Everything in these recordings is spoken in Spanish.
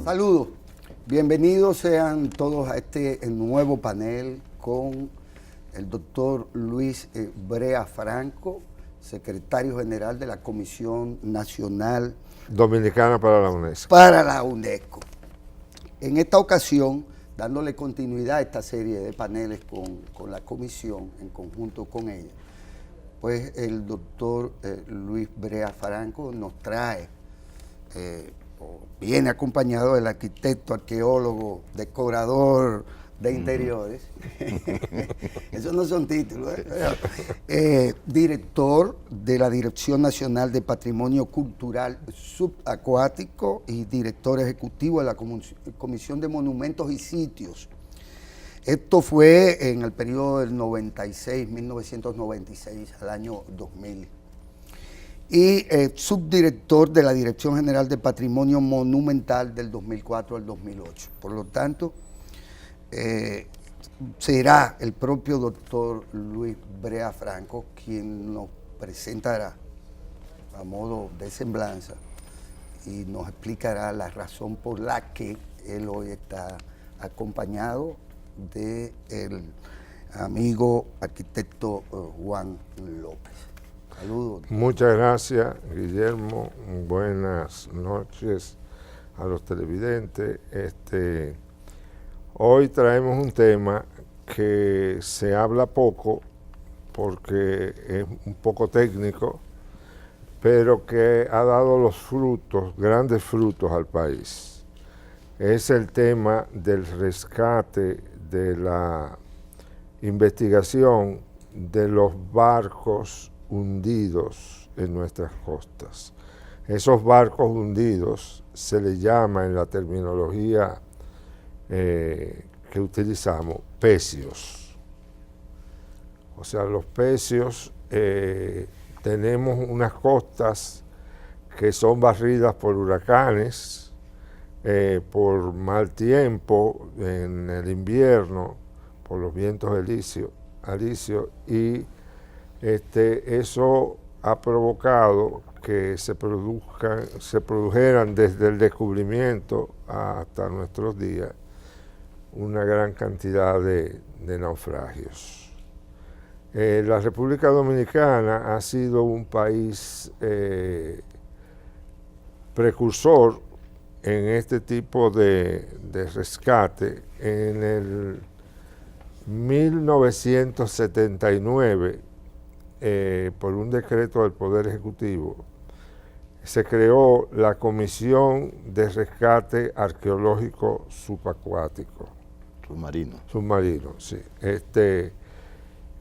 Saludos, bienvenidos sean todos a este nuevo panel con el doctor Luis Brea Franco, secretario general de la Comisión Nacional Dominicana para la UNESCO. Para la UNESCO. En esta ocasión, dándole continuidad a esta serie de paneles con la comisión, en conjunto con ella, pues el doctor Luis Brea Franco nos trae, viene acompañado del arquitecto, arqueólogo, decorador de interiores, esos no son títulos, director de la Dirección Nacional de Patrimonio Cultural Subacuático y director ejecutivo de la Comisión de Monumentos y Sitios. Esto fue en el periodo del 1996 al año 2000. Y subdirector de la Dirección General de Patrimonio Monumental del 2004 al 2008. Por lo tanto, será el propio doctor Luis Brea Franco quien nos presentará a modo de semblanza y nos explicará la razón por la que él hoy está acompañado del amigo arquitecto Juan López. Saludos. Muchas gracias, Guillermo. Buenas noches a los televidentes. Hoy traemos un tema que se habla poco porque es un poco técnico, pero que ha dado los frutos, grandes frutos al país. Es el tema del rescate, de la investigación de los barcos hundidos en nuestras costas. Esos barcos hundidos se les llama en la terminología que utilizamos pecios. O sea, los pecios, tenemos unas costas que son barridas por huracanes, por mal tiempo en el invierno, por los vientos alisios, y eso ha provocado que se produjeran desde el descubrimiento hasta nuestros días una gran cantidad de naufragios. La República Dominicana ha sido un país precursor en este tipo de rescate. En el 1979, por un decreto del Poder Ejecutivo, se creó la Comisión de Rescate Arqueológico Subacuático. Submarino, sí.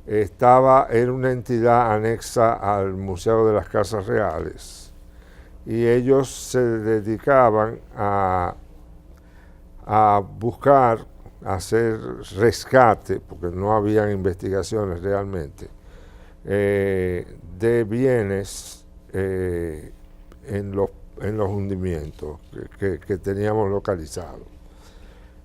Era una entidad anexa al Museo de las Casas Reales y ellos se dedicaban a buscar, a hacer rescate, porque no habían investigaciones realmente, de bienes en los hundimientos que teníamos localizados.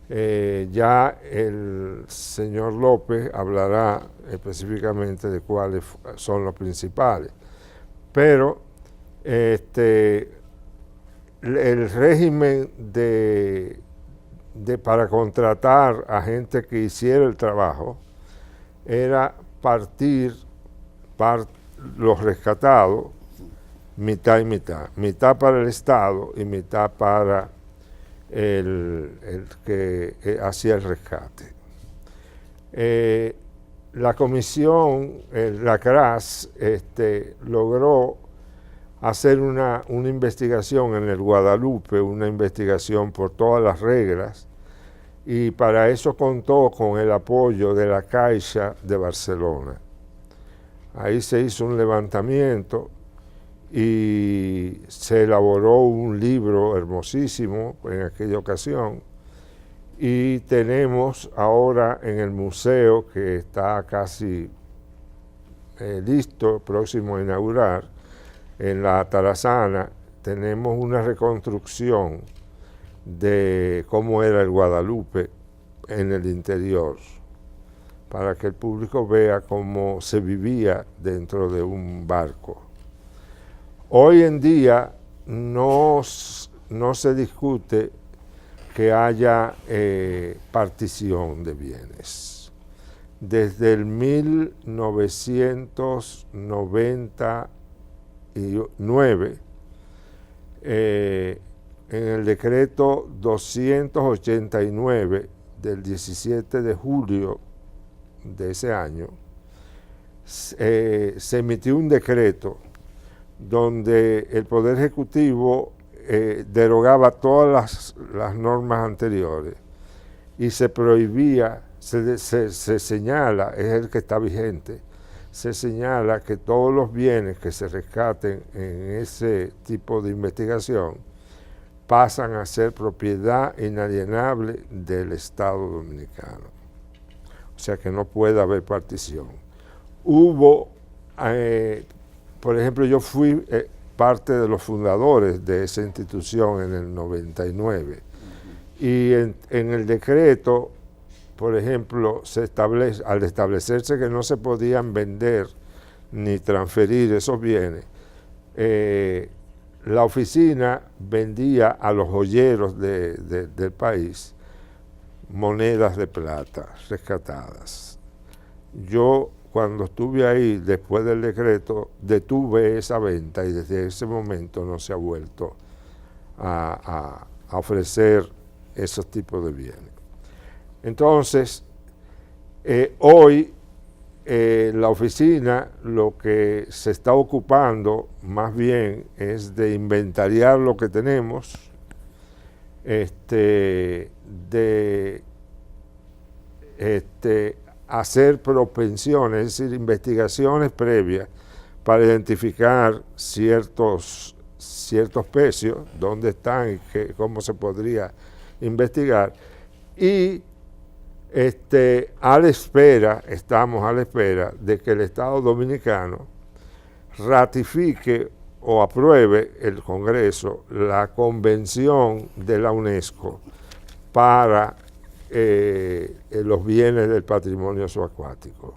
Ya el señor López hablará específicamente de cuáles son los principales, pero el régimen para contratar a gente que hiciera el trabajo era partir los rescatados mitad y mitad para el Estado y mitad para el que hacía el rescate. La comisión, la CRAS, logró hacer una investigación en el Guadalupe, una investigación por todas las reglas, y para eso contó con el apoyo de la Caixa de Barcelona. Ahí se hizo un levantamiento y se elaboró un libro hermosísimo en aquella ocasión, y tenemos ahora en el museo, que está casi listo, próximo a inaugurar, en la Tarazana, tenemos una reconstrucción de cómo era el Guadalupe en el interior, para que el público vea cómo se vivía dentro de un barco. Hoy en día no se discute que haya partición de bienes. Desde el 1999, en el decreto 289 del 17 de julio de ese año, se emitió un decreto donde el Poder Ejecutivo derogaba todas las normas anteriores y se prohibía, se señala, es el que está vigente, se señala que todos los bienes que se rescaten en ese tipo de investigación pasan a ser propiedad inalienable del Estado Dominicano. O sea que no puede haber partición. Hubo, por ejemplo, yo fui parte de los fundadores de esa institución en el 99 y en el decreto, por ejemplo, al establecerse que no se podían vender ni transferir esos bienes, la oficina vendía a los joyeros del país monedas de plata rescatadas. Yo, cuando estuve ahí, después del decreto, detuve esa venta y desde ese momento no se ha vuelto a ofrecer esos tipos de bienes. Entonces, hoy la oficina lo que se está ocupando más bien es de inventariar lo que tenemos, de hacer propensiones, es decir, investigaciones previas para identificar ciertos precios, dónde están y cómo se podría investigar. Y estamos a la espera de que el Estado Dominicano ratifique o apruebe el Congreso la Convención de la UNESCO para los bienes del patrimonio subacuático.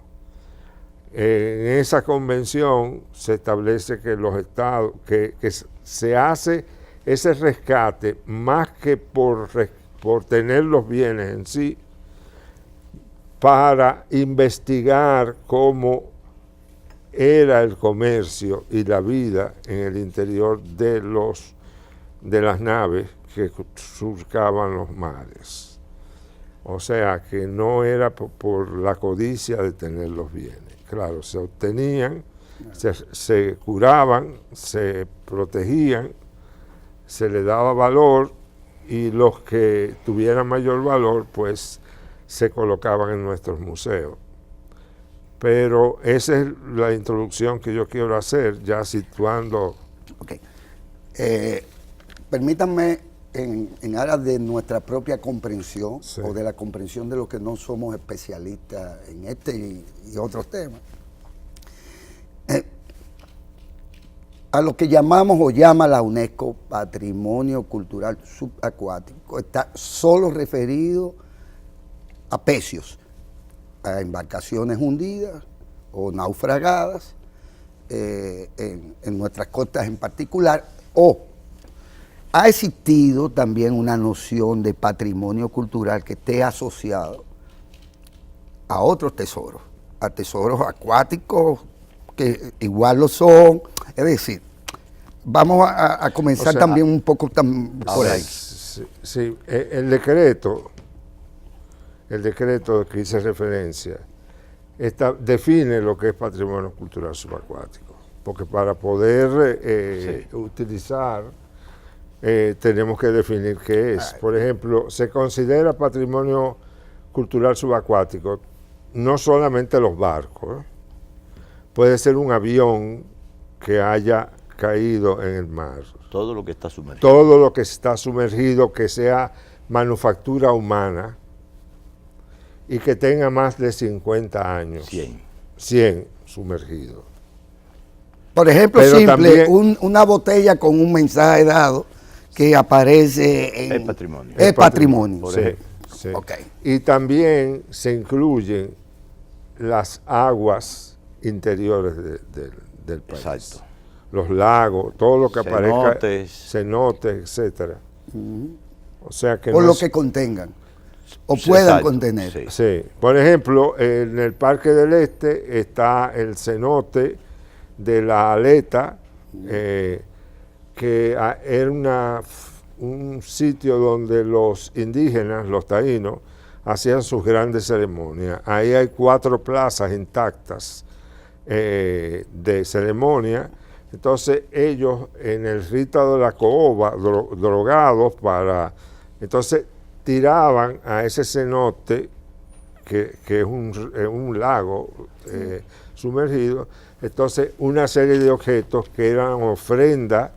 En esa convención se establece que los estados, que se hace ese rescate más que por tener los bienes en sí, para investigar cómo era el comercio y la vida en el interior de las naves que surcaban los mares. O sea, que no era por la codicia de tener los bienes. Claro, se obtenían, se curaban, se protegían, se le daba valor y los que tuvieran mayor valor, pues se colocaban en nuestros museos. Pero esa es la introducción que yo quiero hacer, ya situando. Ok. Permítanme, en aras de nuestra propia comprensión, sí, o de la comprensión de los que no somos especialistas en este y otros temas, a lo que llamamos o llama la UNESCO Patrimonio Cultural Subacuático, está solo referido a pecios, a embarcaciones hundidas o naufragadas en nuestras costas en particular, o ha existido también una noción de patrimonio cultural que esté asociado a otros tesoros, a tesoros acuáticos que igual lo son. Es decir, vamos a comenzar también un poco por ahí. Sí, el decreto que hice referencia define lo que es patrimonio cultural subacuático, porque para poder utilizar tenemos que definir qué es. Por ejemplo, se considera patrimonio cultural subacuático no solamente los barcos, puede ser un avión que haya caído en el mar. Todo lo que está sumergido. Todo lo que está sumergido, que sea manufactura humana y que tenga más de 50 años. 100 sumergidos. Por ejemplo, pero simple, una botella con un mensaje dado que aparece en... Es patrimonio. Es patrimonio. Sí, sí. Okay. Y también se incluyen las aguas interiores del país. Exacto. Los lagos, todo lo que aparezca, cenotes, etcétera. O sea que por no lo es- que contengan o Sí, puedan exacto, contener. sí. Sí, por ejemplo, en el Parque del Este está el cenote de la Aleta, que era un sitio donde los indígenas, los taínos, hacían sus grandes ceremonias. Ahí hay 4 plazas intactas de ceremonia. Entonces ellos en el rito de la caoba, drogados entonces tiraban a ese cenote, que es un lago sumergido, entonces una serie de objetos que eran ofrenda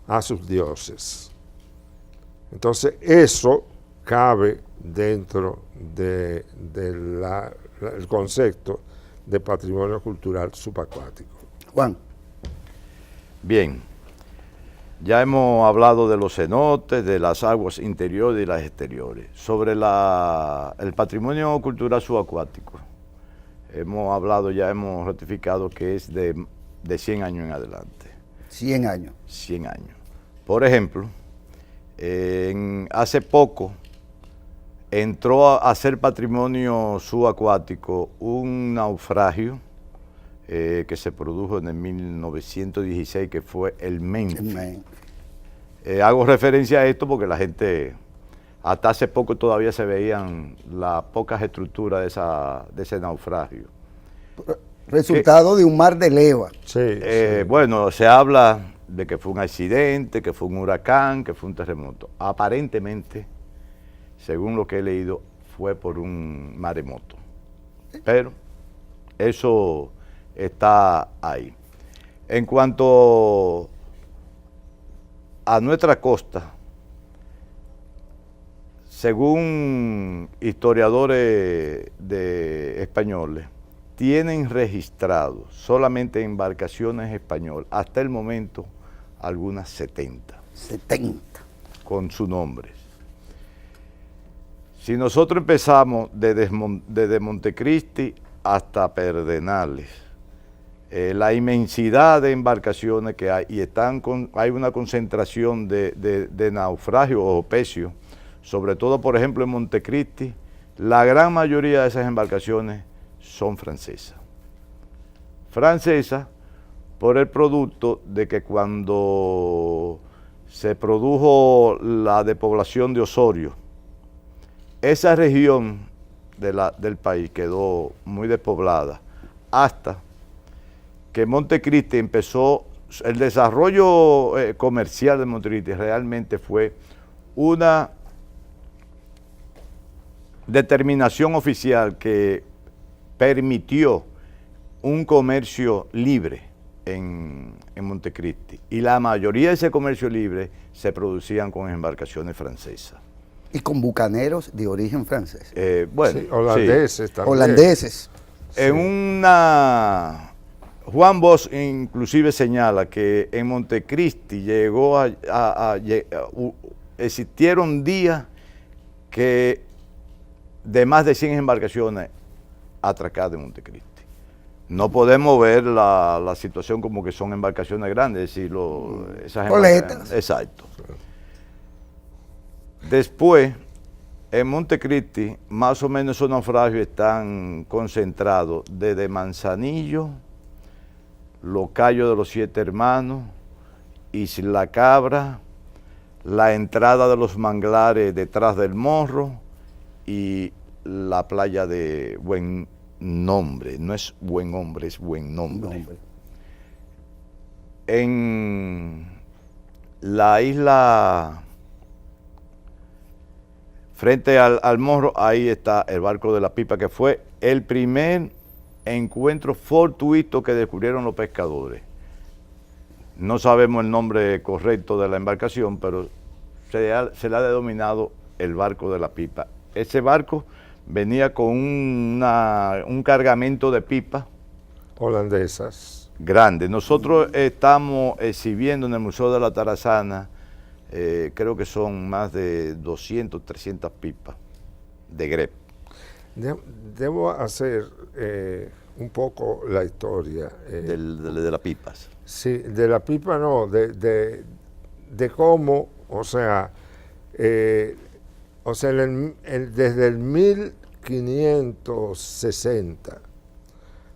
a sus dioses. Entonces eso cabe dentro del concepto de patrimonio cultural subacuático. Juan, Bien, ya hemos hablado de los cenotes, de las aguas interiores y las exteriores. Sobre el patrimonio cultural subacuático, hemos ratificado que es de 100 años en adelante. 100 años. 100 años. Por ejemplo, hace poco entró a ser patrimonio subacuático un naufragio que se produjo en el 1916, que fue el Memphis. Hago referencia a esto porque la gente, hasta hace poco todavía se veían las pocas estructuras de ese naufragio. Resultado de un mar de leva. Sí, Bueno, se habla de que fue un accidente, que fue un huracán, que fue un terremoto. Aparentemente, según lo que he leído, fue por un maremoto. Pero eso está ahí. En cuanto a nuestra costa, según historiadores españoles, tienen registrado solamente embarcaciones españolas, hasta el momento, algunas 70. 70. Con sus nombres. Si nosotros empezamos desde Montecristi hasta Perdenales, la inmensidad de embarcaciones que hay, y hay una concentración de naufragios o pecios, sobre todo, por ejemplo, en Montecristi, la gran mayoría de esas embarcaciones son francesas. Francesas por el producto de que cuando se produjo la despoblación de Osorio, esa región del país quedó muy despoblada hasta que Montecristi empezó, el desarrollo comercial de Montecristi realmente fue una determinación oficial que permitió un comercio libre en Montecristi, y la mayoría de ese comercio libre se producían con embarcaciones francesas. Y con bucaneros de origen francés. Bueno, sí, holandeses también. Holandeses. En Juan Bosch inclusive señala que en Montecristi existieron días que de más de 100 embarcaciones atracadas en Montecristi. No podemos ver la situación como que son embarcaciones grandes, es decir, esas Coletas. Exacto. Después, en Montecristi, más o menos esos naufragios están concentrados desde Manzanillo, Los Cayos de los 7 Hermanos, Isla Cabra, la entrada de los manglares detrás del Morro y la playa de Buen Nombre. No es Buen Hombre, es Buen Nombre. En la isla, frente al Morro, ahí está el barco de la Pipa, que fue el primer encuentro fortuito que descubrieron los pescadores. No sabemos el nombre correcto de la embarcación, pero se le ha denominado el barco de la Pipa. Ese barco venía con un cargamento de pipas holandesas grande. Nosotros estamos exhibiendo en el Museo de la Tarazana, creo que son más de 200, 300 pipas de grep. Debo hacer un poco la historia. De las pipas. Sí, de la pipa no, de cómo, o sea, o sea, desde el 1560,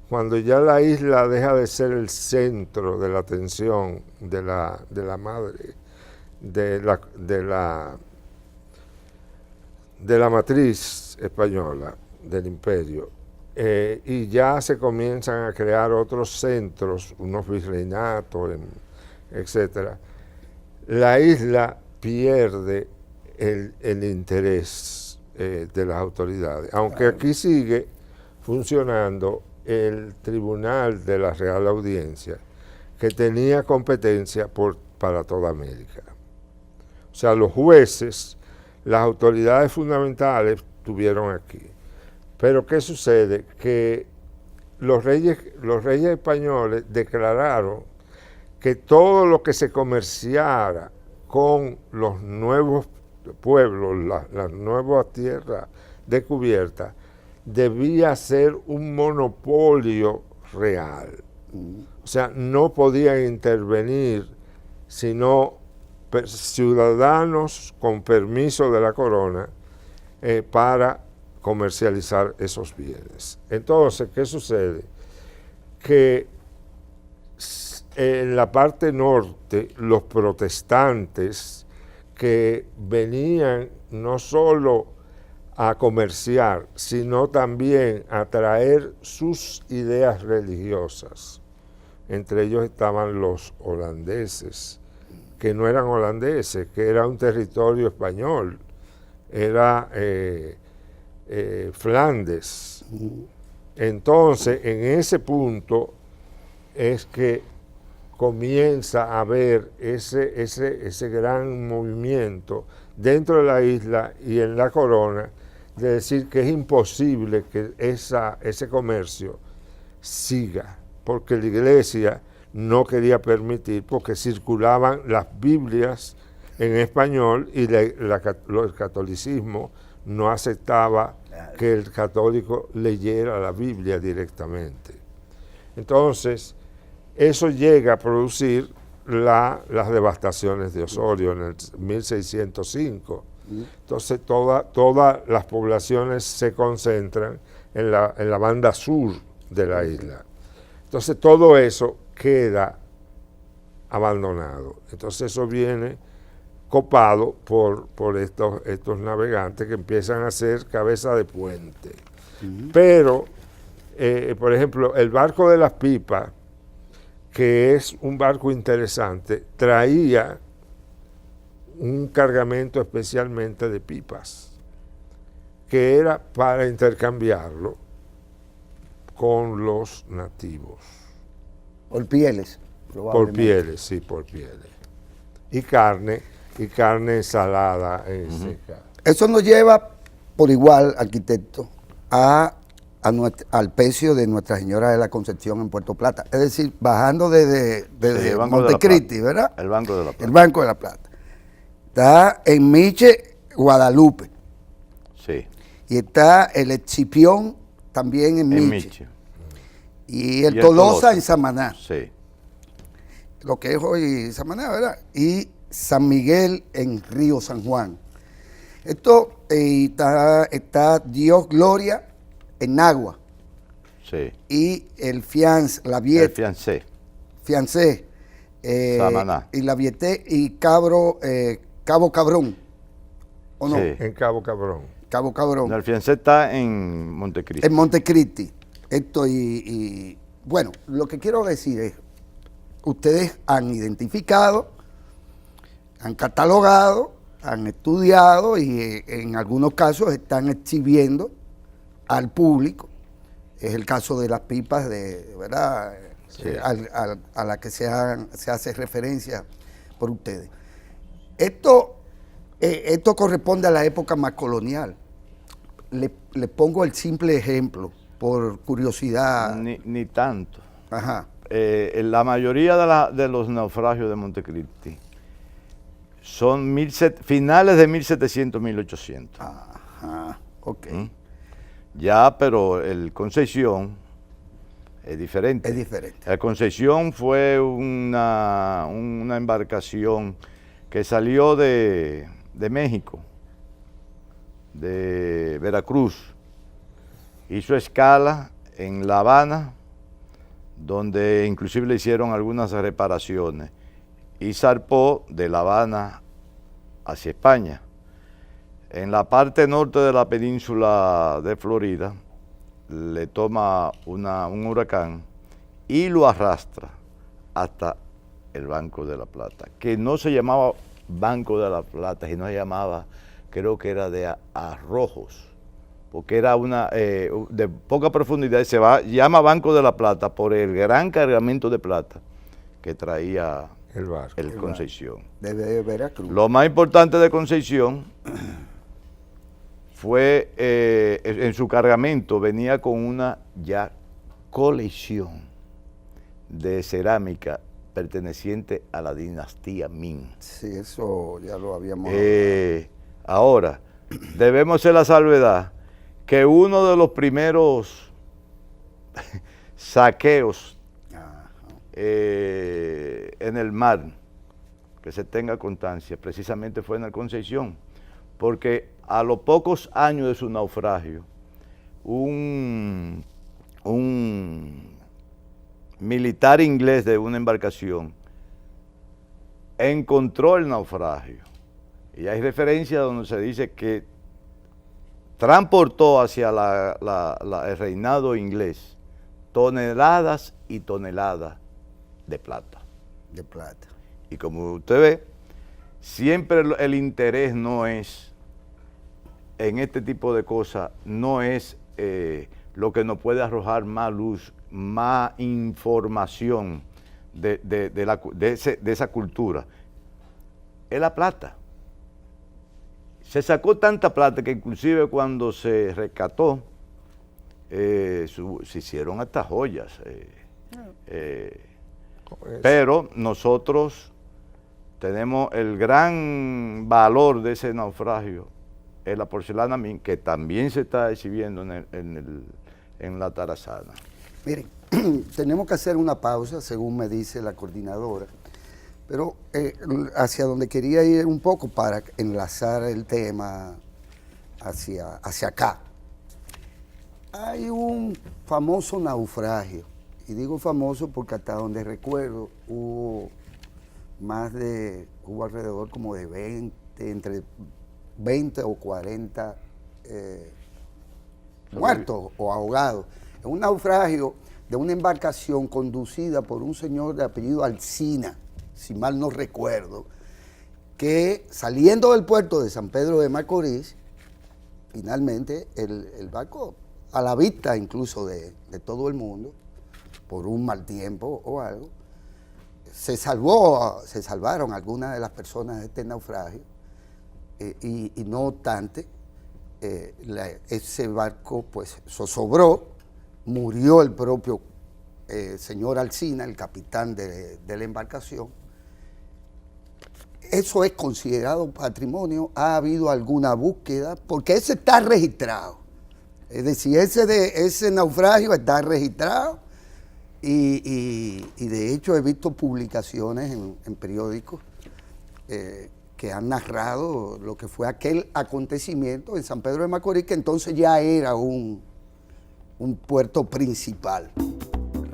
cuando ya la isla deja de ser el centro de la atención de la madre, de la matriz española, del imperio, y ya se comienzan a crear otros centros, unos virreinatos, etcétera, la isla pierde el interés de las autoridades, aunque aquí sigue funcionando el Tribunal de la Real Audiencia, que tenía competencia para toda América. O sea, los jueces, las autoridades fundamentales estuvieron aquí. Pero ¿qué sucede? Que los reyes españoles declararon que todo lo que se comerciara con los nuevos pueblos, las nuevas tierras descubiertas, debía ser un monopolio real. O sea, no podían intervenir sino ciudadanos con permiso de la corona para comercializar esos bienes. Entonces, ¿qué sucede? Que en la parte norte, los protestantes que venían no solo a comerciar, sino también a traer sus ideas religiosas. Entre ellos estaban los holandeses, que no eran holandeses, que era un territorio español, era Flandes. Entonces, en ese punto es que comienza a haber ese gran movimiento dentro de la isla y en la corona, de decir que es imposible que ese comercio siga, porque la iglesia no quería permitir, porque circulaban las Biblias en español y el catolicismo no aceptaba que el católico leyera la Biblia directamente. Entonces, eso llega a producir las devastaciones de Osorio en el 1605. Entonces, todas las poblaciones se concentran en la banda sur de la isla. Entonces, todo eso queda abandonado. Entonces, eso viene copado por estos navegantes que empiezan a hacer cabeza de puente. Pero, por ejemplo, el barco de las pipas, que es un barco interesante, traía un cargamento especialmente de pipas, que era para intercambiarlo con los nativos. Por pieles, probablemente. Por pieles, sí, por pieles. Y carne salada seca. Eso nos lleva por igual, arquitecto, al pecio de Nuestra Señora de la Concepción en Puerto Plata. Es decir, bajando desde Montecristi, ¿verdad? El Banco de la Plata. El Banco de la Plata. Está en Miche, Guadalupe. Sí. Y está el Escipión también en Miche. Y el Tolosa en Samaná. Sí. Lo que es hoy Samaná, ¿verdad? Y San Miguel en Río San Juan. Esto está Dios Gloria en Nagua. Sí. Y el Fianz, la Viet. El Fiancé. Samaná. Y la Vieté y Cabo Cabrón. ¿O no? Sí. En Cabo Cabrón. Cabo Cabrón. El fiancé está en Montecristi. En Montecristi. Esto bueno, lo que quiero decir es, ustedes han identificado, han catalogado, han estudiado y en algunos casos están exhibiendo al público. Es el caso de las pipas, ¿verdad? Sí. A la que se hace referencia por ustedes. Esto corresponde a la época más colonial. Le pongo el simple ejemplo, por curiosidad. Ni tanto. Ajá. La mayoría de los naufragios de Montecristi son finales de 1700, 1800. Ajá, ok. Ya, pero el Concepción es diferente. Es diferente. El Concepción fue una embarcación que salió de de México, de Veracruz. Hizo escala en La Habana, donde inclusive le hicieron algunas reparaciones, y zarpó de La Habana hacia España. En la parte norte de la península de Florida, le toma un huracán y lo arrastra hasta el Banco de la Plata, que no se llamaba Banco de la Plata, sino se llamaba, creo que era de Arrojos, porque era una de poca profundidad, y llama Banco de la Plata por el gran cargamento de plata que traía el barco. el Concepción. De Veracruz. Lo más importante de Concepción fue, en su cargamento venía con una ya colección de cerámica perteneciente a la dinastía Ming. Sí, eso ya lo habíamos Ahora, debemos hacer la salvedad que uno de los primeros saqueos en el mar, que se tenga constancia, precisamente fue en el Concepción, porque a los pocos años de su naufragio, un militar inglés de una embarcación encontró el naufragio, y hay referencia donde se dice que transportó hacia el reinado inglés toneladas y toneladas de plata. de plata. Y como usted ve, siempre el interés no es, en este tipo de cosas, no es lo que nos puede arrojar más luz, más información de esa cultura. Es la plata. Se sacó tanta plata que inclusive cuando se rescató, se hicieron hasta joyas. Pero nosotros tenemos el gran valor de ese naufragio, es la porcelana Ming, que también se está exhibiendo en la Tarazana. Miren, tenemos que hacer una pausa, según me dice la coordinadora, pero hacia donde quería ir un poco para enlazar el tema hacia acá. Hay un famoso naufragio, y digo famoso porque hasta donde recuerdo hubo alrededor como de 20, entre 20 o 40 muertos o ahogados. Es un naufragio de una embarcación conducida por un señor de apellido Alsina, si mal no recuerdo, que saliendo del puerto de San Pedro de Macorís, finalmente el barco, a la vista incluso de todo el mundo, por un mal tiempo o algo, se salvaron algunas de las personas de este naufragio, y no obstante, ese barco pues zozobró, murió el propio señor Alsina, el capitán de la embarcación. Eso es considerado patrimonio. ¿Ha habido alguna búsqueda? Porque ese está registrado. Es decir, ese naufragio está registrado, y de hecho he visto publicaciones en periódicos que han narrado lo que fue aquel acontecimiento en San Pedro de Macorís, que entonces ya era un puerto principal.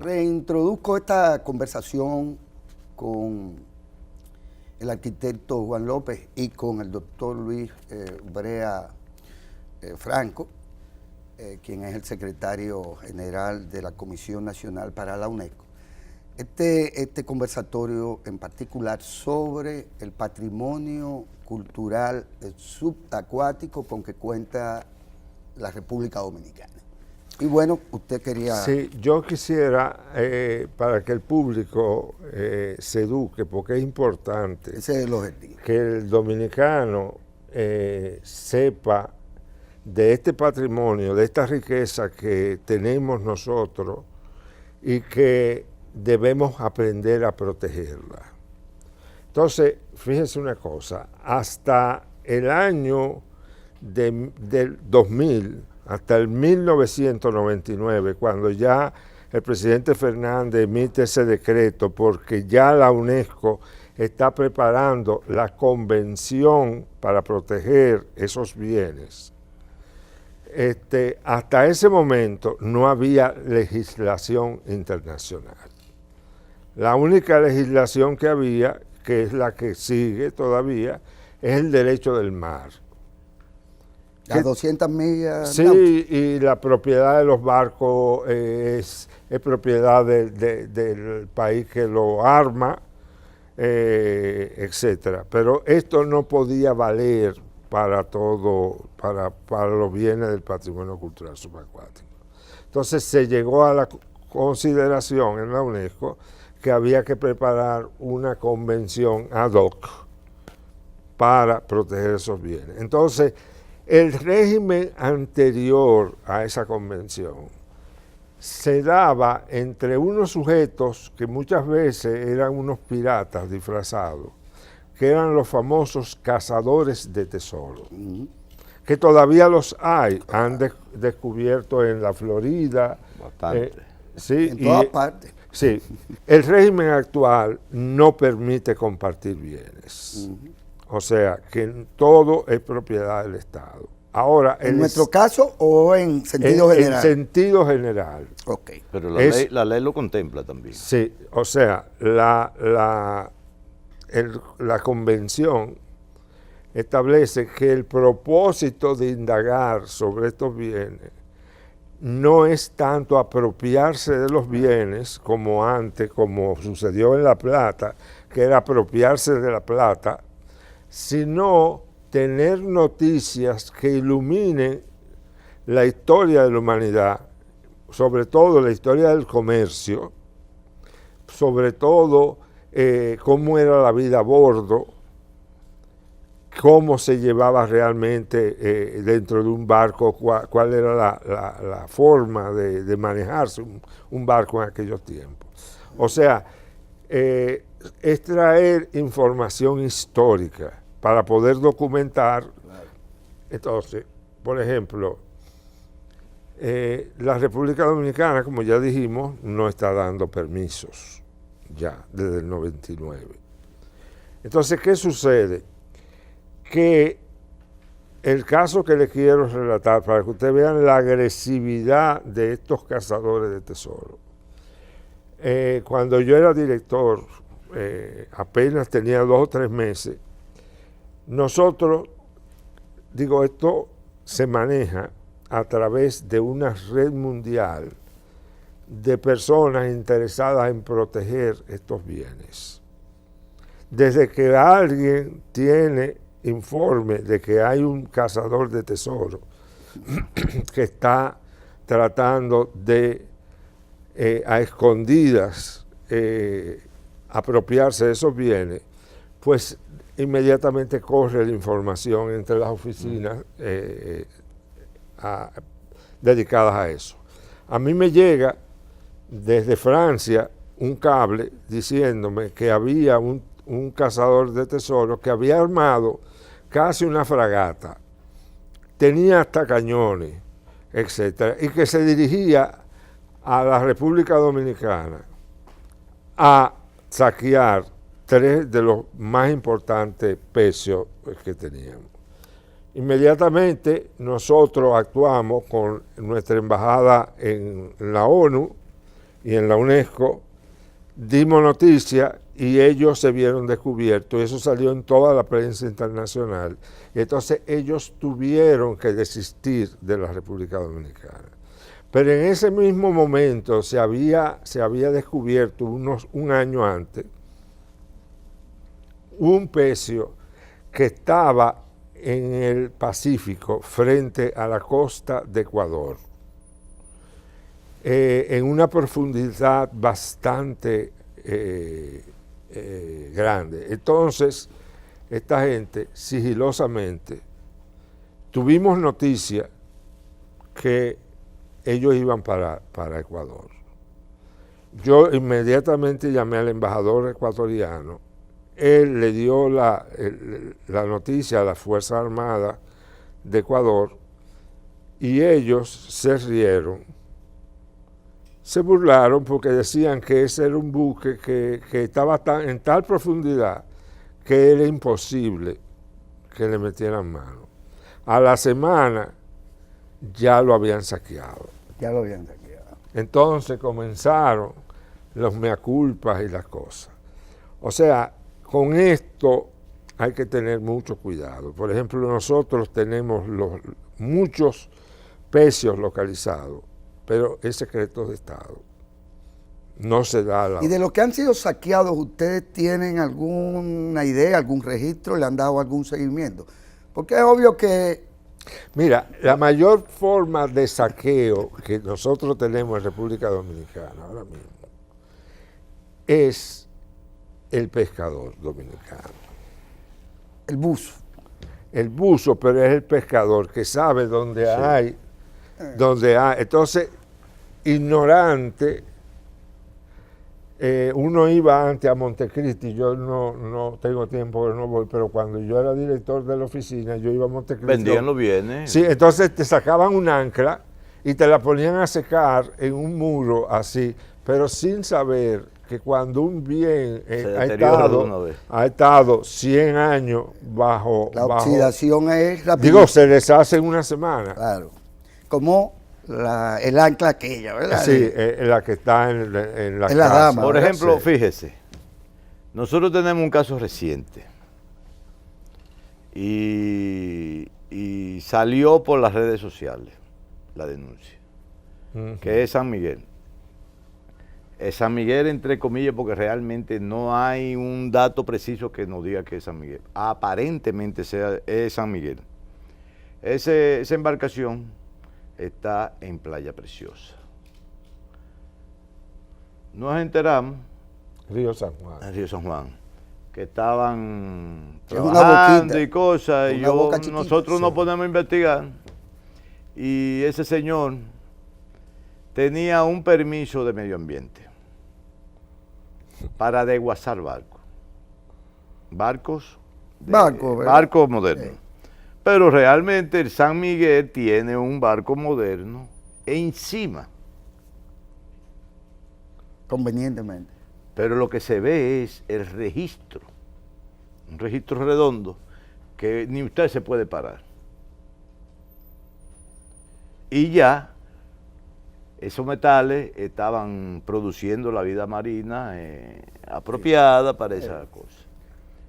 Reintroduzco esta conversación con el arquitecto Juan López y con el doctor Luis Brea Franco, quien es el secretario general de la Comisión Nacional para la UNESCO. Este conversatorio en particular sobre el patrimonio cultural subacuático con que cuenta la República Dominicana. Y bueno, usted quería... Sí, yo quisiera, para que el público se eduque, porque es importante. Ese es el objetivo. Que el dominicano sepa de este patrimonio, de esta riqueza que tenemos nosotros y que debemos aprender a protegerla. Entonces, fíjense una cosa, hasta el año del 2000, hasta el 1999, cuando ya el presidente Fernández emite ese decreto, porque ya la UNESCO está preparando la convención para proteger esos bienes, hasta ese momento no había legislación internacional. La única legislación que había, que es la que sigue todavía, es el derecho del mar. A 200 millas. Sí, náuticas. Y la propiedad de los barcos es propiedad del país que lo arma, etcétera. Pero esto no podía valer para todo, para los bienes del patrimonio cultural subacuático. Entonces se llegó a la consideración en la UNESCO que había que preparar una convención ad hoc para proteger esos bienes. Entonces, el régimen anterior a esa convención se daba entre unos sujetos que muchas veces eran unos piratas disfrazados, que eran los famosos cazadores de tesoros, que todavía los hay, han descubierto en la Florida. Bastante. Sí, en todas partes. Sí, el régimen actual no permite compartir bienes. O sea, que todo es propiedad del Estado. Ahora, ¿En nuestro caso o en sentido general? En sentido general. Ok. Pero la ley lo contempla también. Sí, o sea, la convención establece que el propósito de indagar sobre estos bienes no es tanto apropiarse de los bienes como antes, como sucedió en La Plata, que era apropiarse de la plata, sino tener noticias que iluminen la historia de la humanidad, sobre todo la historia del comercio, sobre todo cómo era la vida a bordo, cómo se llevaba realmente dentro de un barco, cuál era la forma de manejarse un barco en aquellos tiempos. O sea, es traer información histórica para poder documentar. Entonces, por ejemplo, la República Dominicana, como ya dijimos, no está dando permisos ya desde el 99. Entonces, ¿qué sucede? Que el caso que les quiero relatar, para que ustedes vean la agresividad de estos cazadores de tesoros. Cuando yo era director, apenas tenía 2 o 3 meses, nosotros, esto se maneja a través de una red mundial de personas interesadas en proteger estos bienes. Desde que alguien tiene informe de que hay un cazador de tesoros que está tratando de a escondidas apropiarse de esos bienes, pues inmediatamente corre la información entre las oficinas dedicadas a eso. A mí me llega desde Francia un cable diciéndome que había un cazador de tesoros que había armado casi una fragata, tenía hasta cañones, etcétera, y que se dirigía a la República Dominicana a saquear 3 de los más importantes pecios que teníamos. Inmediatamente nosotros actuamos con nuestra embajada en la ONU y en la UNESCO, dimos noticia y ellos se vieron descubiertos, y eso salió en toda la prensa internacional. Y entonces ellos tuvieron que desistir de la República Dominicana. Pero en ese mismo momento se había descubierto un año antes un pecio que estaba en el Pacífico frente a la costa de Ecuador, en una profundidad bastante grande. Entonces, esta gente sigilosamente tuvimos noticia que ellos iban para Ecuador. Yo inmediatamente llamé al embajador ecuatoriano. Él le dio la noticia a las Fuerzas Armadas de Ecuador y ellos se rieron, se burlaron porque decían que ese era un buque que estaba en tal profundidad que era imposible que le metieran mano. A la semana ya lo habían saqueado. Ya lo habían saqueado. Entonces comenzaron los mea culpas y las cosas. O sea, con esto hay que tener mucho cuidado. Por ejemplo, nosotros tenemos muchos pecios localizados, pero es secreto de Estado. No se da la... Y de los que han sido saqueados, ¿ustedes tienen alguna idea, algún registro? ¿Le han dado algún seguimiento? Porque es obvio que... Mira, la mayor forma de saqueo que nosotros tenemos en República Dominicana ahora mismo es el pescador dominicano. El buzo. El buzo, pero es el pescador que sabe dónde Sí. hay, dónde hay. Entonces, ignorante, uno iba antes a Montecristi, yo no tengo tiempo que no voy, pero cuando yo era director de la oficina, yo iba a Montecristi. Vendían los bienes. Sí, entonces te sacaban un ancla y te la ponían a secar en un muro así, pero sin saber que cuando un bien deteriora de una vez. ha estado 100 años bajo... La oxidación es rápida. Digo, se deshace en una semana. Claro. Como el ancla aquella, ¿verdad? Sí, la que está en la Es la casa. dama. Por ¿verdad? ejemplo, Sí. fíjese, nosotros tenemos un caso reciente y salió por las redes sociales la denuncia, que es San Miguel. Es San Miguel, entre comillas, porque realmente no hay un dato preciso que nos diga que es San Miguel. Aparentemente es San Miguel. Esa embarcación está en Playa Preciosa. Nos enteramos Río San Juan. en Río San Juan que estaban Es una trabajando boquita, y cosas, y una boca chiquita, nosotros sí. nos ponemos a investigar, y ese señor tenía un permiso de medio ambiente para desguazar barcos. Barcos modernos. Sí. Pero realmente el San Miguel tiene un barco moderno encima. Convenientemente. Pero lo que se ve es el registro, un registro redondo que ni usted se puede parar. Y ya esos metales estaban produciendo la vida marina apropiada para esa cosa.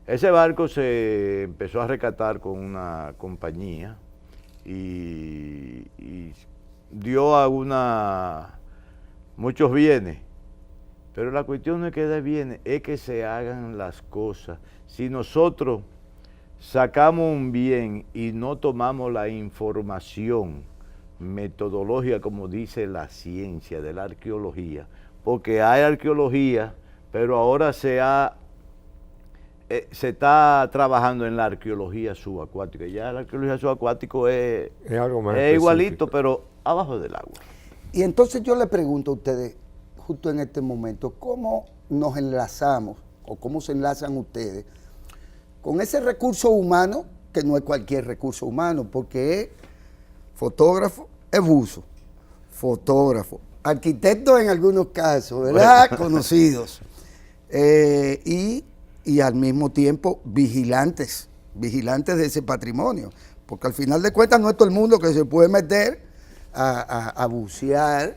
Ese barco se empezó a rescatar con una compañía y dio muchos bienes. Pero la cuestión no es que dé bienes, es que se hagan las cosas. Si nosotros sacamos un bien y no tomamos la información metodológica, como dice la ciencia de la arqueología, porque hay arqueología, pero ahora se está trabajando en la arqueología subacuática. Ya la arqueología subacuática es algo más igualito, específico. pero abajo del agua. Y entonces yo le pregunto a ustedes, justo en este momento, ¿cómo nos enlazamos o cómo se enlazan ustedes con ese recurso humano, que no es cualquier recurso humano, porque es fotógrafo, es buzo, fotógrafo, arquitecto en algunos casos, ¿verdad? Conocidos. Y al mismo tiempo vigilantes de ese patrimonio, porque al final de cuentas no es todo el mundo que se puede meter a bucear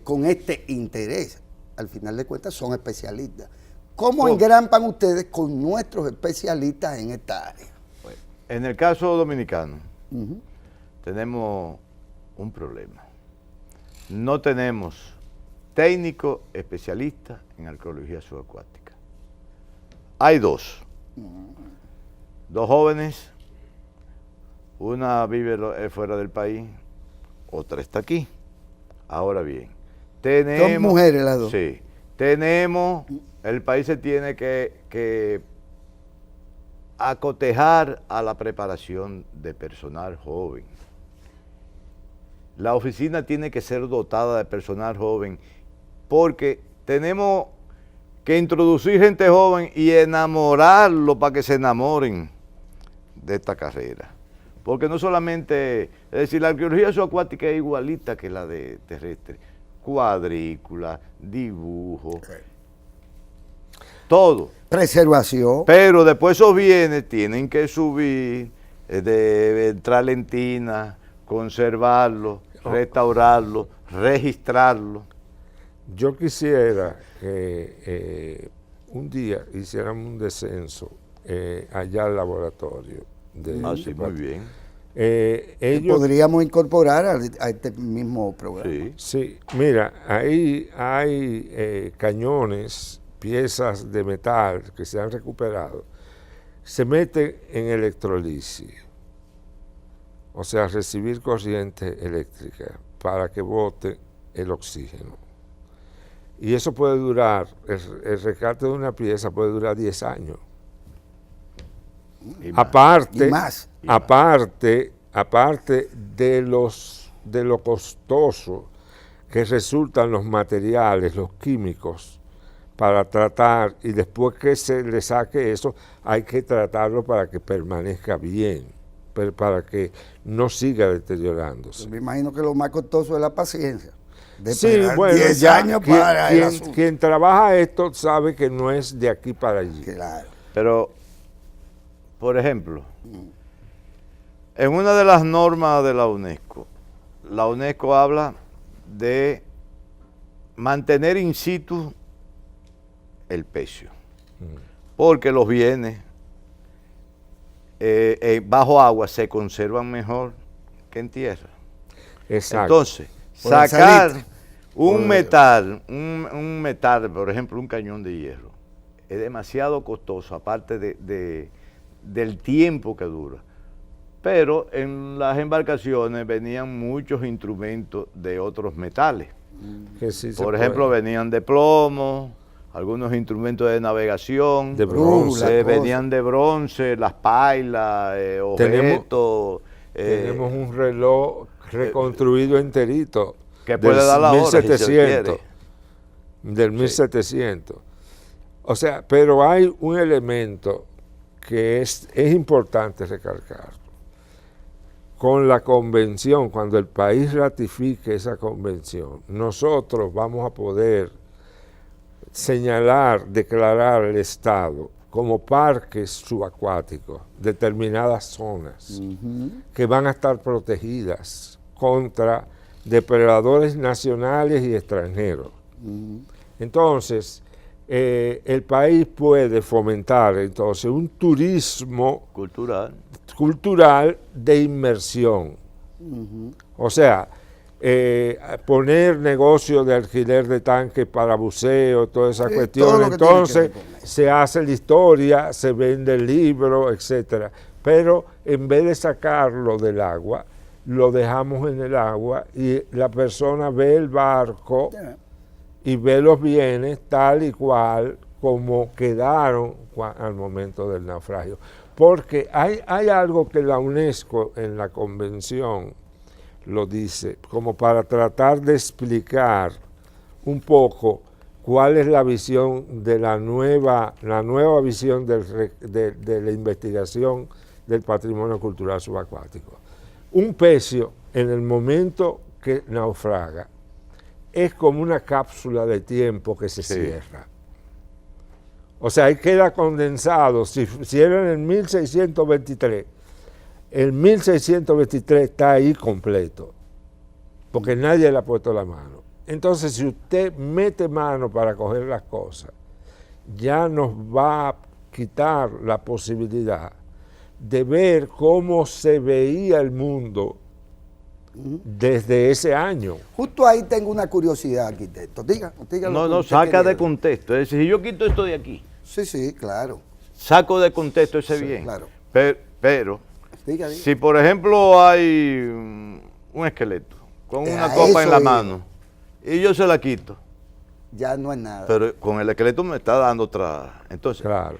con este interés. Al final de cuentas son especialistas. ¿Cómo engrampan ustedes con nuestros especialistas en esta área? En el caso dominicano, tenemos un problema. No tenemos técnicos especialistas en arqueología subacuática. Hay dos jóvenes, una vive fuera del país, otra está aquí. Ahora bien, tenemos... Son mujeres las dos. Sí, el país se tiene que acotejar a la preparación de personal joven. La oficina tiene que ser dotada de personal joven, porque tenemos que introducir gente joven y enamorarlo para que se enamoren de esta carrera. Porque no solamente, es decir, la arqueología subacuática es igualita que la de terrestre. Cuadrícula, dibujo. todo. Preservación. Pero después esos bienes tienen que subir de tralentina, conservarlo, restaurarlo, registrarlo. Yo quisiera que un día hiciéramos un descenso allá al laboratorio. Así, muy bien. Que Ellos, podríamos incorporar a este mismo programa. Sí. sí, mira, ahí hay cañones, piezas de metal que se han recuperado. Se meten en electrolisis, o sea, recibir corriente eléctrica para que bote el oxígeno. Y eso puede durar, el rescate de una pieza puede durar 10 años. Y más. Aparte, Y más. aparte de lo costoso que resultan los materiales, los químicos, para tratar, y después que se le saque eso, hay que tratarlo para que permanezca bien, para que no siga deteriorándose. Me imagino que lo más costoso es la paciencia. De Sí, esperar bueno, 10 ya años para el asunto. quien trabaja esto sabe que no es de aquí para allí. Claro. Pero, por ejemplo, en una de las normas de la UNESCO habla de mantener in situ el pecio, porque los bienes bajo agua se conservan mejor que en tierra. Exacto. Entonces, Por el sacar salitre. un metal, por ejemplo, un cañón de hierro, es demasiado costoso, aparte del tiempo que dura. Pero en las embarcaciones venían muchos instrumentos de otros metales. Que sí se Por ejemplo, puede. venían de plomo, algunos instrumentos de navegación, De bronce. venían de bronce, las pailas, objetos. Tenemos un reloj reconstruido enterito. Que puede dar la hora si se 1700, quiere. del 1700. O sea, pero hay un elemento que es importante recalcar. Con la convención, cuando el país ratifique esa convención, nosotros vamos a poder señalar, declarar al Estado como parques subacuáticos, determinadas zonas que van a estar protegidas contra depredadores nacionales y extranjeros. Entonces, el país puede fomentar entonces un turismo cultural de inmersión. O sea, poner negocio de alquiler de tanques para buceo, toda esa cuestión. Entonces se hace la historia, se vende el libro, etcétera. Pero en vez de sacarlo del agua, lo dejamos en el agua y la persona ve el barco y ve los bienes tal y cual como quedaron al momento del naufragio. Porque hay algo que la UNESCO en la convención lo dice, como para tratar de explicar un poco cuál es la visión de la nueva visión de la investigación del patrimonio cultural subacuático. Un pecio, en el momento que naufraga, es como una cápsula de tiempo que se cierra. O sea, ahí queda condensado. Si era en el 1623, el 1623 está ahí completo, porque nadie le ha puesto la mano. Entonces, si usted mete mano para coger las cosas, ya nos va a quitar la posibilidad de ver cómo se veía el mundo desde ese año. Justo ahí tengo una curiosidad, arquitecto. No, saca de contexto. Es decir, si yo quito esto de aquí, sí, claro. saco de contexto ese bien. Claro. Pero Diga. Si por ejemplo hay un esqueleto con una copa en la mano y yo se la quito, ya no es nada. pero con el esqueleto me está dando otra. Entonces, Claro.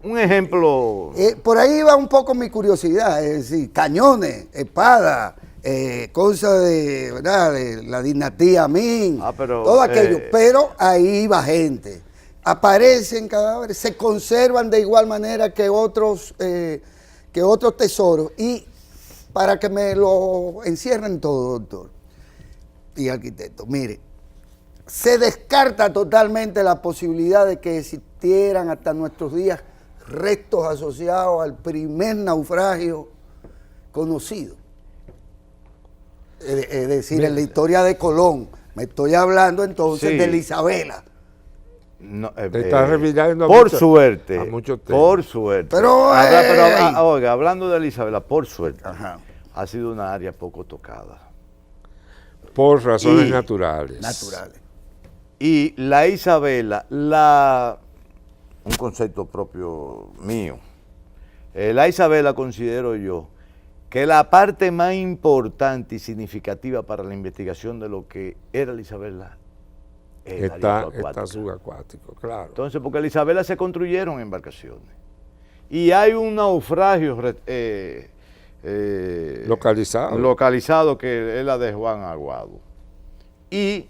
un ejemplo. Por ahí va un poco mi curiosidad, es decir, cañones, espadas, cosas de, ¿verdad?, de la dinastía Ming, todo aquello, pero ahí va gente. Aparecen cadáveres, se conservan de igual manera que otros tesoros, y para que me lo encierren todo, doctor y arquitecto, mire, se descarta totalmente la posibilidad de que existieran hasta nuestros días restos asociados al primer naufragio conocido. Es decir, en la historia de Colón. Me estoy hablando entonces Sí. de la Isabela. No, Te estás refiriendo a por mucho- suerte, a mucho tiempo. por suerte. Pero, Oiga, hablando de la Isabela, por suerte, Ajá. ha sido una área poco tocada. Por razones Y- naturales. Naturales. Y la Isabela, un concepto propio mío, la Isabela considero yo que la parte más importante y significativa para la investigación de lo que era la Isabela es el área Está subacuática. subacuático, claro. Entonces, porque la Isabela se construyeron embarcaciones. Y hay un naufragio localizado que es la de Juan Aguado. Y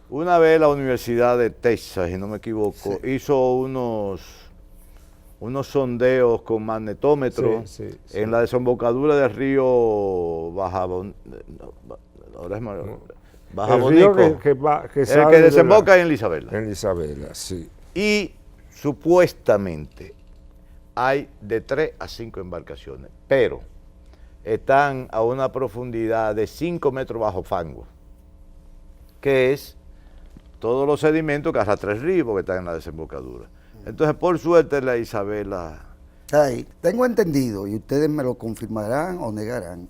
una vez la Universidad de Texas, si no me equivoco, hizo unos sondeos con magnetómetro Sí, sí, sí. en la desembocadura del río El río que el sale que de desemboca en la Isabela. En Isabela, sí. Y supuestamente hay de 3 a 5 embarcaciones, pero están a una profundidad de 5 metros bajo fango, que es todos los sedimentos que arrastra el río porque están en la desembocadura. Entonces, por suerte, la Isabela... Ahí, tengo entendido, y ustedes me lo confirmarán o negarán,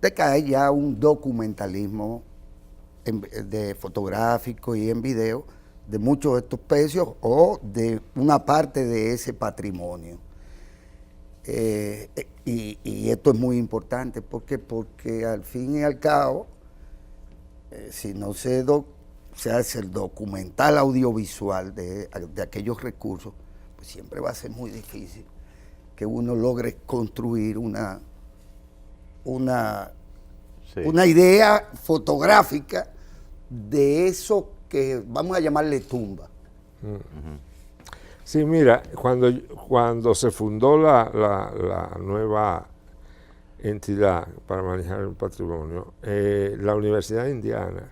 de que hay ya un documentalismo de fotográfico y en video de muchos de estos pecios o de una parte de ese patrimonio. Y esto es muy importante porque al fin y al cabo, si no se hace el documental audiovisual de aquellos recursos, pues siempre va a ser muy difícil que uno logre construir una Sí. idea fotográfica de eso que vamos a llamarle tumba. Sí, mira, cuando se fundó la nueva entidad para manejar el patrimonio, la Universidad de Indiana,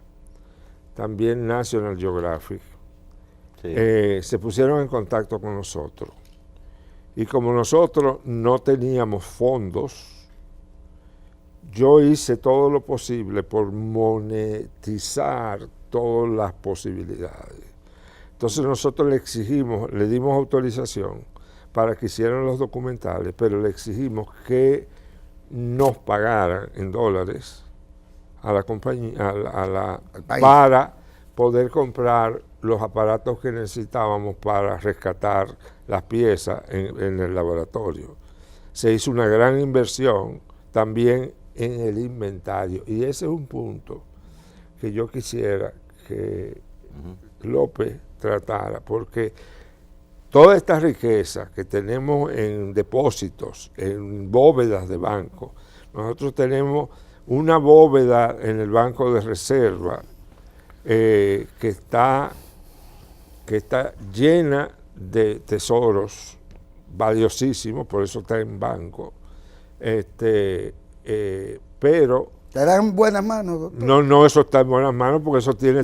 también National Geographic, Sí. se pusieron en contacto con nosotros. Y como nosotros no teníamos fondos, yo hice todo lo posible por monetizar todas las posibilidades. Entonces nosotros le dimos autorización para que hicieran los documentales, pero le exigimos que nos pagaran en dólares a la compañía, Al país, para poder comprar los aparatos que necesitábamos para rescatar las piezas en el laboratorio. Se hizo una gran inversión también en el inventario, y ese es un punto que yo quisiera que López tratara, porque toda esta riqueza que tenemos en depósitos, en bóvedas de banco, nosotros tenemos una bóveda en el Banco de Reserva que está llena de tesoros valiosísimos, por eso está en banco, pero ¿te dan en buenas manos, doctor? no, eso está en buenas manos porque eso tiene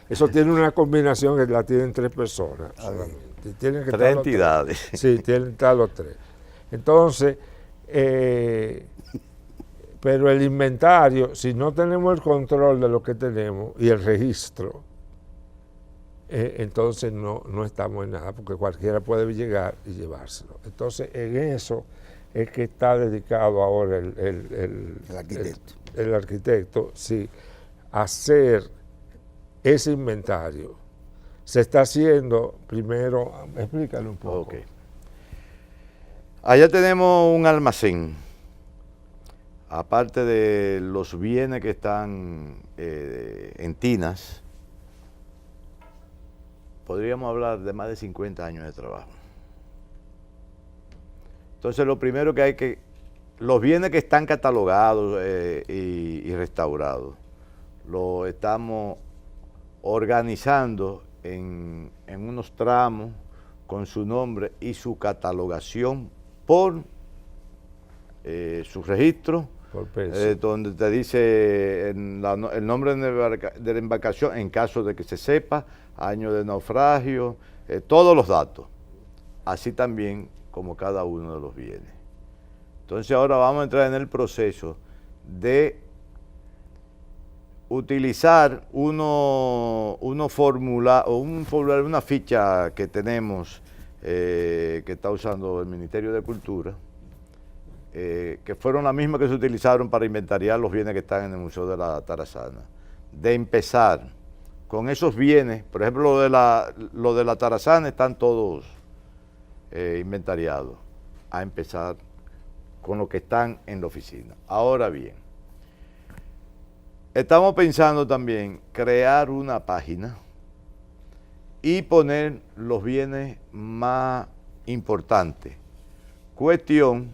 eso tiene una combinación que la tienen 3 personas solamente. Tienen que estar 3 los entidades. Sí, tienen que estar los 3. Entonces, pero el inventario, si no tenemos el control de lo que tenemos y el registro, entonces no estamos en nada, porque cualquiera puede llegar y llevárselo. Entonces, en eso es que está dedicado ahora el arquitecto. El arquitecto, sí, a hacer ese inventario. Se está haciendo primero, explícalo un poco. Ok. Allá tenemos un almacén. Aparte de los bienes que están en tinas, podríamos hablar de más de 50 años de trabajo. Entonces, lo primero que hay que, los bienes que están catalogados y restaurados, lo estamos organizando en unos tramos con su nombre y su catalogación por su registro, Por peso. donde te dice el nombre de la embarcación en caso de que se sepa, año de naufragio, todos los datos, así también como cada uno de los bienes. Entonces ahora vamos a entrar en el proceso de utilizar un formulario, una ficha que tenemos, que está usando el Ministerio de Cultura, que fueron las mismas que se utilizaron para inventariar los bienes que están en el Museo de la Tarazana. De empezar con esos bienes, por ejemplo, lo de la Tarazana están todos inventariados, a empezar con lo que están en la oficina. Ahora bien, estamos pensando también crear una página y poner los bienes más importantes. Cuestión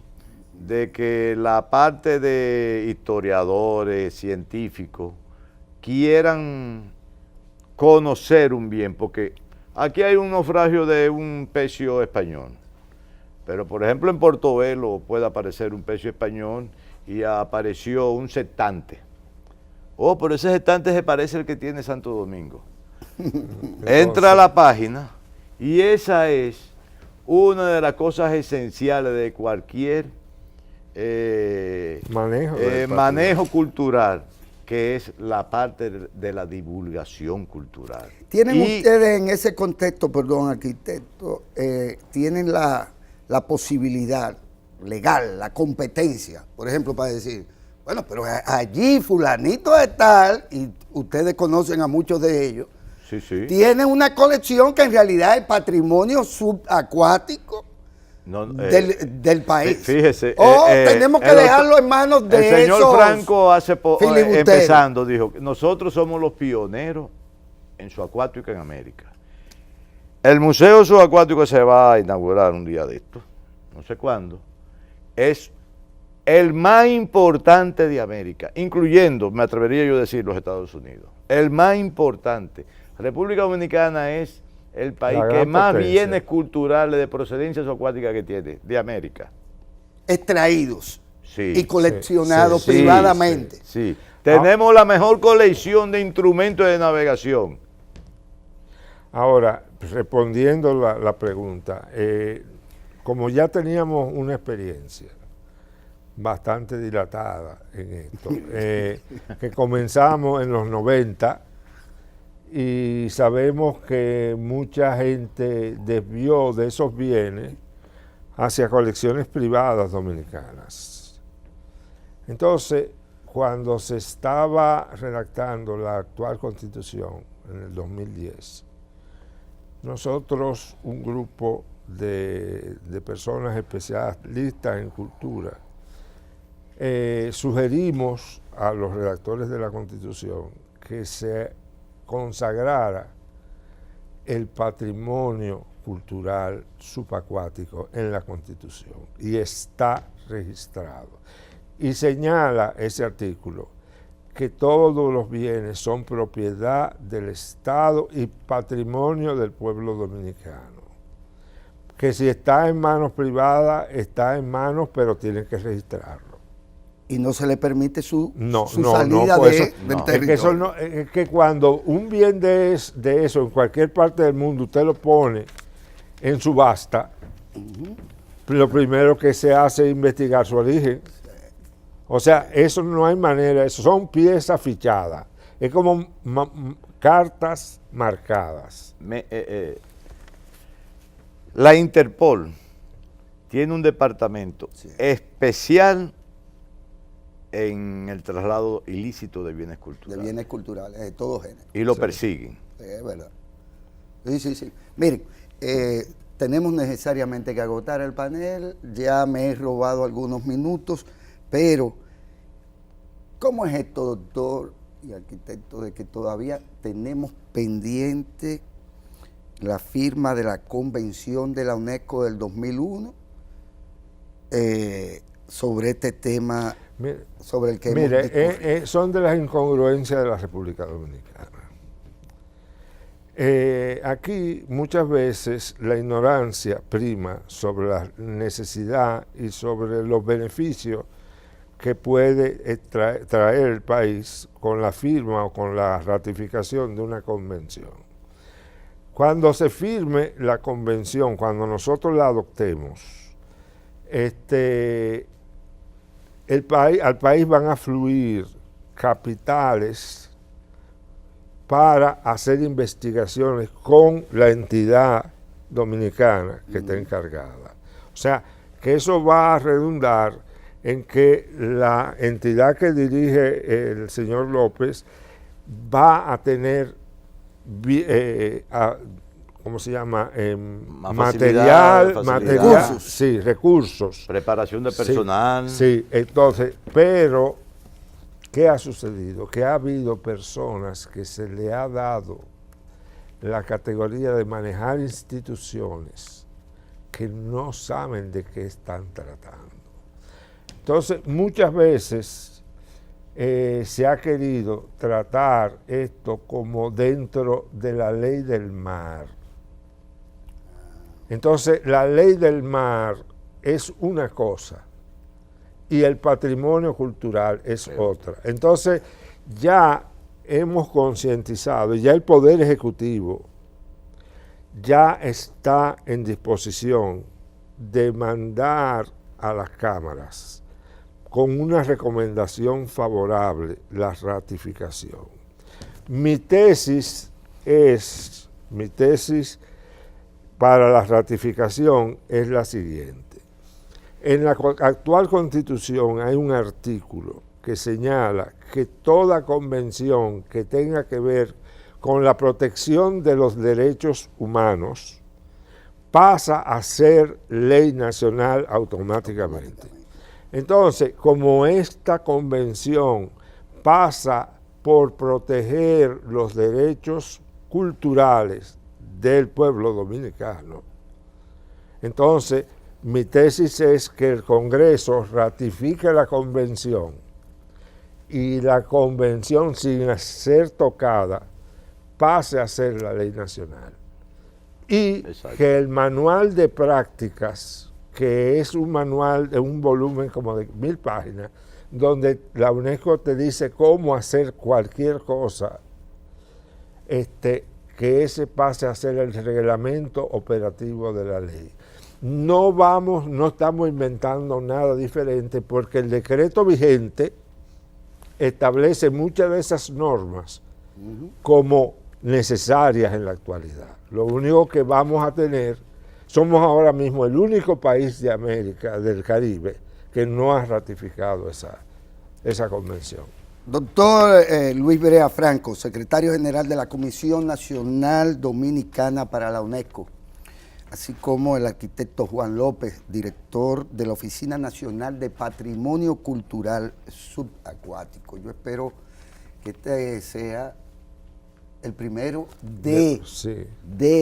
de que la parte de historiadores, científicos, quieran conocer un bien, porque aquí hay un naufragio de un pecio español, pero por ejemplo en Portobelo puede aparecer un pecio español y apareció un septante. Oh, pero ese septante se parece al que tiene Santo Domingo. Entra a la página y esa es una de las cosas esenciales de cualquier manejo cultural, que es la parte de la divulgación cultural. ¿Tienen ustedes en ese contexto, perdón, arquitecto, tienen la posibilidad legal, la competencia, por ejemplo, para decir, bueno, pero allí fulanito de tal, y ustedes conocen a muchos de ellos, sí, sí, tienen una colección que en realidad es patrimonio subacuático del país? Fíjese. Tenemos que dejarlo en manos de el señor esos Franco filibusteros. empezando dijo, nosotros somos los pioneros en subacuática en América. El Museo Subacuático se va a inaugurar un día de esto, no sé cuándo, es el más importante de América, incluyendo, me atrevería yo a decir, los Estados Unidos. El más importante. República Dominicana es el país que más bienes culturales de procedencia subacuática que tiene, de América. Extraídos Sí, y coleccionados privadamente. Sí. Tenemos la mejor colección de instrumentos de navegación. Ahora, respondiendo la pregunta, como ya teníamos una experiencia bastante dilatada en esto, que comenzamos en los 90 y sabemos que mucha gente desvió de esos bienes hacia colecciones privadas dominicanas. Entonces, cuando se estaba redactando la actual Constitución en el 2010, nosotros, un grupo de personas especialistas en cultura, sugerimos a los redactores de la Constitución que se consagrara el patrimonio cultural subacuático en la Constitución, y está registrado. Y señala ese artículo que todos los bienes son propiedad del Estado y patrimonio del pueblo dominicano. Que si está en manos privadas, está en manos, pero tienen que registrarlo. Y no se le permite su salida del territorio. Es que cuando un bien de eso en cualquier parte del mundo usted lo pone en subasta, lo primero que se hace es investigar su origen. O sea, eso no hay manera, eso son piezas fichadas. Es como cartas marcadas. La Interpol tiene un departamento especial en el traslado ilícito de bienes culturales. De bienes culturales, de todo género. Y lo persiguen. Es verdad. Sí. Miren, tenemos necesariamente que agotar el panel. Ya me he robado algunos minutos, pero ¿cómo es esto, doctor y arquitecto, de que todavía tenemos pendiente la firma de la Convención de la UNESCO del 2001 sobre este tema? Sobre el que mire, son de las incongruencias de la República Dominicana. Aquí muchas veces la ignorancia prima sobre la necesidad y sobre los beneficios que puede traer el país con la firma o con la ratificación de una convención. Cuando se firme la convención, cuando nosotros la adoptemos, al país van a fluir capitales para hacer investigaciones con la entidad dominicana que está encargada. O sea, que eso va a redundar en que la entidad que dirige el señor López va a tener, ¿cómo se llama? Material, recursos. Sí, recursos. Preparación de personal. Sí, entonces, pero, ¿qué ha sucedido? Que ha habido personas que se le ha dado la categoría de manejar instituciones que no saben de qué están tratando. Entonces, muchas veces se ha querido tratar esto como dentro de la ley del mar. Entonces, la ley del mar es una cosa y el patrimonio cultural es otra. Entonces, ya hemos concientizado, ya el Poder Ejecutivo ya está en disposición de mandar a las cámaras con una recomendación favorable la ratificación. Mi tesis para la ratificación es la siguiente. En la actual Constitución hay un artículo que señala que toda convención que tenga que ver con la protección de los derechos humanos pasa a ser ley nacional automáticamente. Entonces, como esta convención pasa por proteger los derechos culturales del pueblo dominicano, entonces mi tesis es que el Congreso ratifique la convención y la convención, sin ser tocada, pase a ser la ley nacional. Y que el manual de prácticas, que es un manual de un volumen como de 1000 páginas, donde la UNESCO te dice cómo hacer cualquier cosa, que ese pase a ser el reglamento operativo de la ley. No estamos inventando nada diferente, porque el decreto vigente establece muchas de esas normas como necesarias en la actualidad. Lo único que vamos a tener, somos ahora mismo el único país de América, del Caribe, que no ha ratificado esa convención. Doctor Luis Brea Franco, secretario general de la Comisión Nacional Dominicana para la UNESCO, así como el arquitecto Juan López, director de la Oficina Nacional de Patrimonio Cultural Subacuático. Yo espero que este sea el primero de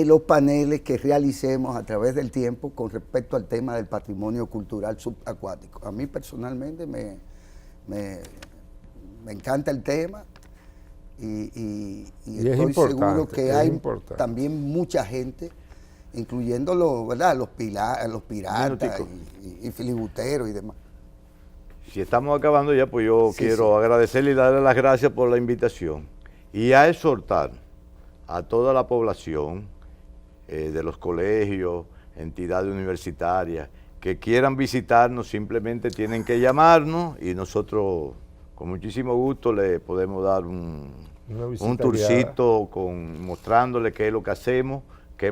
los paneles que realicemos a través del tiempo con respecto al tema del patrimonio cultural subacuático. A mí personalmente me encanta el tema y estoy seguro que hay también mucha gente, incluyendo los piratas y filibusteros y demás. Si estamos acabando ya, pues yo quiero agradecerle y darle las gracias por la invitación y a exhortar a toda la población de los colegios, entidades universitarias, que quieran visitarnos, simplemente tienen que llamarnos y nosotros con muchísimo gusto le podemos dar un tourcito mostrándole qué es lo que hacemos, que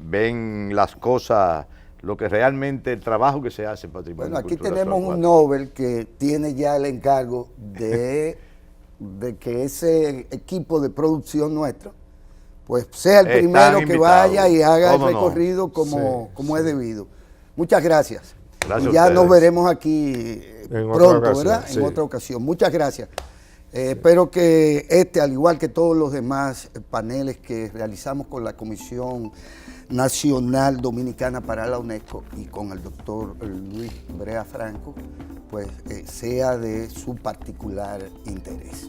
ven las cosas, lo que realmente, el trabajo que se hace en patrimonio cultural. Bueno, aquí tenemos un Nobel que tiene ya el encargo de que ese equipo de producción nuestro, pues sea el primero que vaya y haga el recorrido como es debido. Muchas gracias. Gracias. Y ya nos veremos aquí pronto, ¿verdad? En otra ocasión. Muchas gracias. Espero que al igual que todos los demás paneles que realizamos con la Comisión Nacional Dominicana para la UNESCO y con el doctor Luis Brea Franco, pues sea de su particular interés.